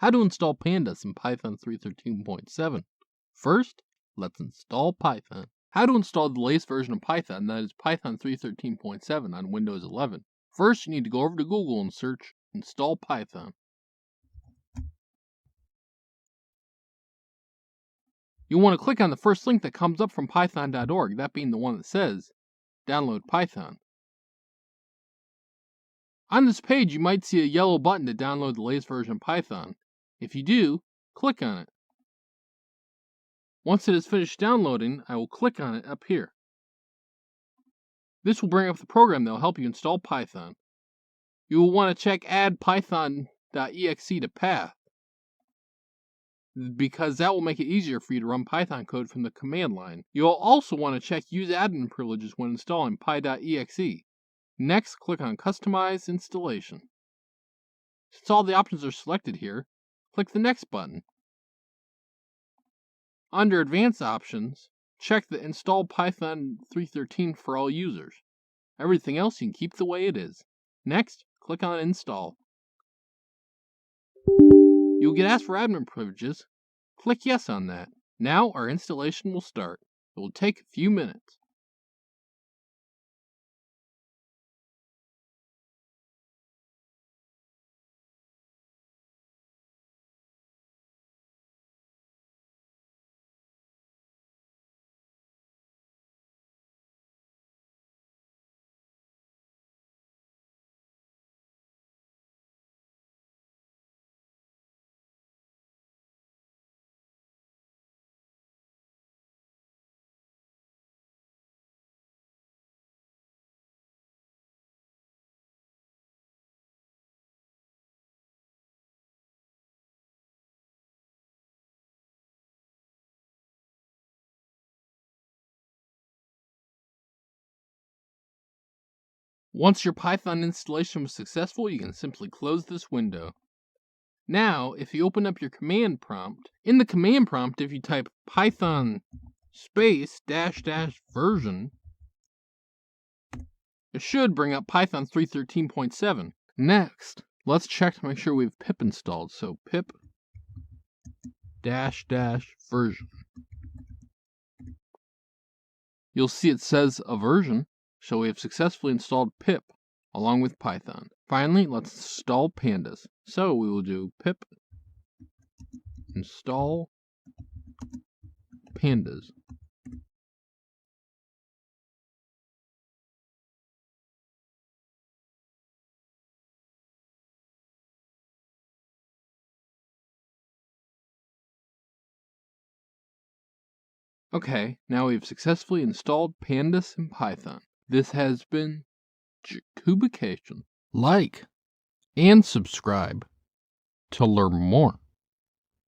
How to install pandas in Python 3.13.7. First, let's install Python. How to install the latest version of Python, that is Python 3.13.7 on Windows 11. First, you need to go over to Google and search install Python. You'll want to click on the first link that comes up from python.org, that being the one that says download Python. On this page, you might see a yellow button to download the latest version of Python. If you do, click on it. Once it is finished downloading, I will click on it up here. This will bring up the program that will help you install Python. You will want to check add python.exe to path, because that will make it easier for you to run Python code from the command line. You'll also want to check use admin privileges when installing py.exe. Next, click on Customize Installation. Since all the options are selected here, click the Next button. Under Advanced Options, check the Install Python 3.13 for all users. Everything else you can keep the way it is. Next, click on Install. You'll get asked for admin privileges. Click Yes on that. Now our installation will start. It will take a few minutes. Once your Python installation was successful, you can simply close this window. Now, if you open up your command prompt, in the command prompt, if you type python space -- version, it should bring up Python 3.13.7. Next, let's check to make sure we have pip installed. So pip -- version. You'll see it says a version, so we have successfully installed pip along with Python. Finally, let's install pandas. So we will do pip install pandas. Okay, now we've successfully installed pandas in Python. This has been Jacubication. Like and subscribe to learn more.